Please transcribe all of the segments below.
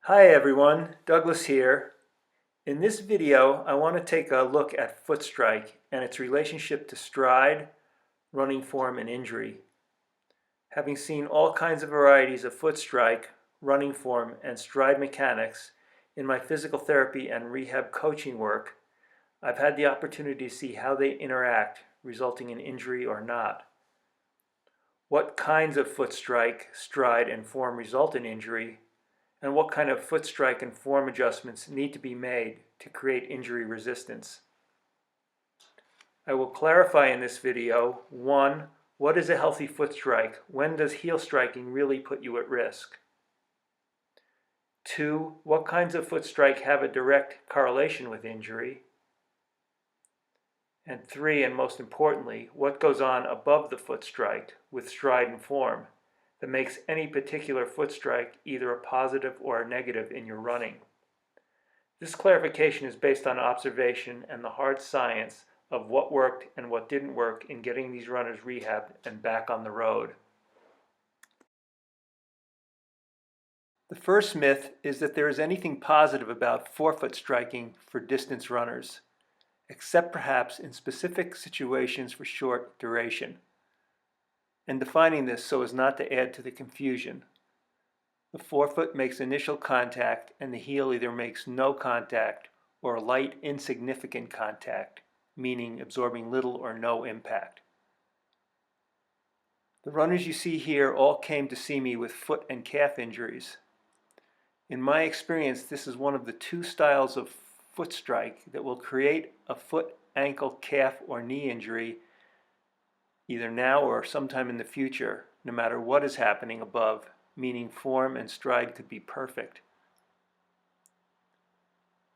Hi everyone, Douglas here. In this video, I want to take a look at foot strike and its relationship to stride, running form, and injury. Having seen all kinds of varieties of foot strike, running form, and stride mechanics in my physical therapy and rehab coaching work, I've had the opportunity to see how they interact, resulting in injury or not. What kinds of foot strike, stride, and form result in injury, and what kind of foot strike and form adjustments need to be made to create injury resistance. I will clarify in this video, 1. What is a healthy foot strike? When does heel striking really put you at risk? 2. What kinds of foot strike have a direct correlation with injury? And 3, and most importantly, what goes on above the foot strike with stride and form that makes any particular foot strike either a positive or a negative in your running? This clarification is based on observation and the hard science of what worked and what didn't work in getting these runners rehabbed and back on the road. The first myth is that there is anything positive about forefoot striking for distance runners, except perhaps in specific situations for short duration. And defining this so as not to add to the confusion. The forefoot makes initial contact and the heel either makes no contact or light insignificant contact, meaning absorbing little or no impact. The runners you see here all came to see me with foot and calf injuries. In my experience, this is one of the two styles of foot strike that will create a foot, ankle, calf, or knee injury either now or sometime in the future, no matter what is happening above, meaning form and stride could be perfect.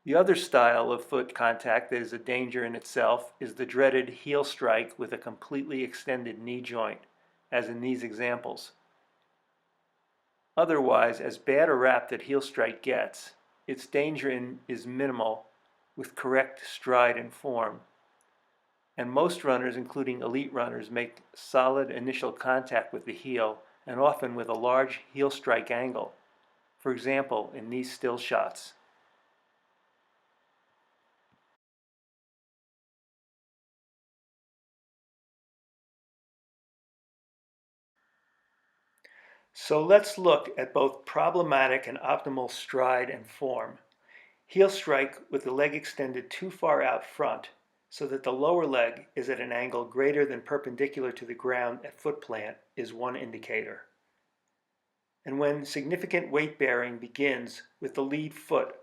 The other style of foot contact that is a danger in itself is the dreaded heel strike with a completely extended knee joint, as in these examples. Otherwise, as bad a rap that heel strike gets, its danger is minimal with correct stride and form. And most runners, including elite runners, make solid initial contact with the heel and often with a large heel strike angle. For example, in these still shots. So let's look at both problematic and optimal stride and form. Heel strike with the leg extended too far out front so that the lower leg is at an angle greater than perpendicular to the ground at foot plant is one indicator. And when significant weight bearing begins with the lead foot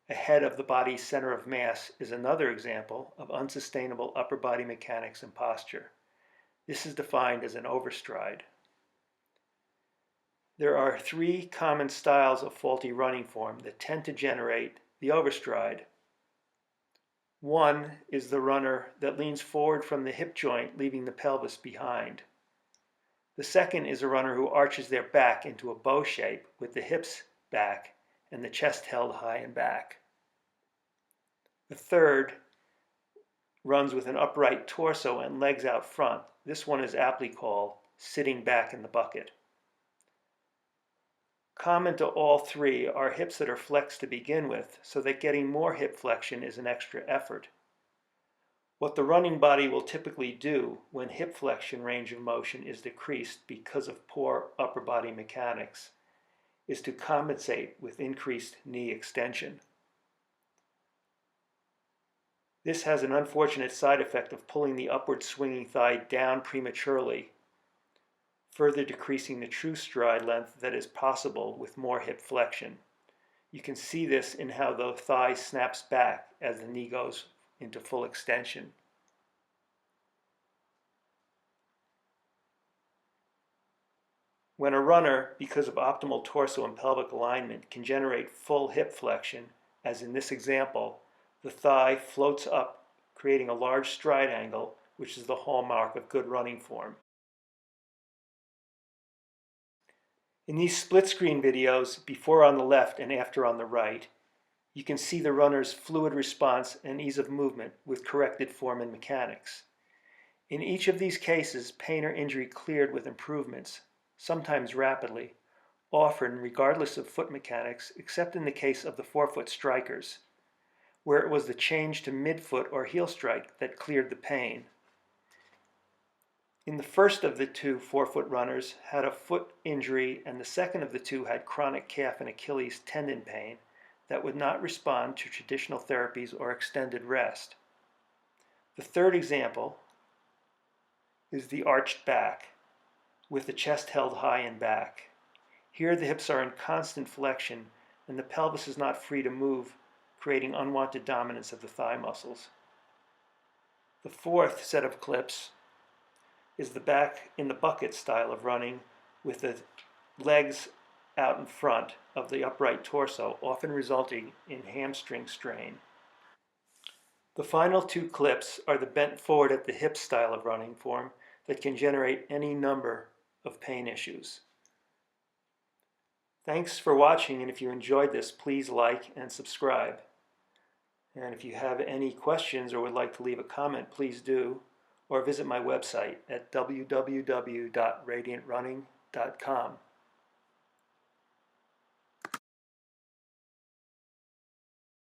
ahead of the body's center of mass is another example of unsustainable upper body mechanics and posture. This is defined as an overstride. There are three common styles of faulty running form that tend to generate the overstride. One is the runner that leans forward from the hip joint, leaving the pelvis behind. The second is a runner who arches their back into a bow shape with the hips back and the chest held high and back. The third runs with an upright torso and legs out front. This one is aptly called sitting back in the bucket. Common to all three are hips that are flexed to begin with, so that getting more hip flexion is an extra effort. What the running body will typically do when hip flexion range of motion is decreased because of poor upper body mechanics is to compensate with increased knee extension. This has an unfortunate side effect of pulling the upward swinging thigh down prematurely, further decreasing the true stride length that is possible with more hip flexion. You can see this in how the thigh snaps back as the knee goes into full extension. When a runner, because of optimal torso and pelvic alignment, can generate full hip flexion, as in this example, the thigh floats up, creating a large stride angle, which is the hallmark of good running form. In these split screen videos, before on the left and after on the right, you can see the runner's fluid response and ease of movement with corrected form and mechanics. In each of these cases, pain or injury cleared with improvements, sometimes rapidly, often regardless of foot mechanics, except in the case of the forefoot strikers, where it was the change to midfoot or heel strike that cleared the pain. In the first of the two forefoot runners had a foot injury, and the second of the two had chronic calf and Achilles tendon pain that would not respond to traditional therapies or extended rest. The third example is the arched back, with the chest held high and back. Here the hips are in constant flexion and the pelvis is not free to move, creating unwanted dominance of the thigh muscles. The fourth set of clips is the back in the bucket style of running, with the legs out in front of the upright torso, often resulting in hamstring strain. The final two clips are the bent forward at the hip style of running form that can generate any number of pain issues. Thanks for watching, and if you enjoyed this, please like and subscribe. And if you have any questions or would like to leave a comment, please do, or visit my website at www.radiantrunning.com.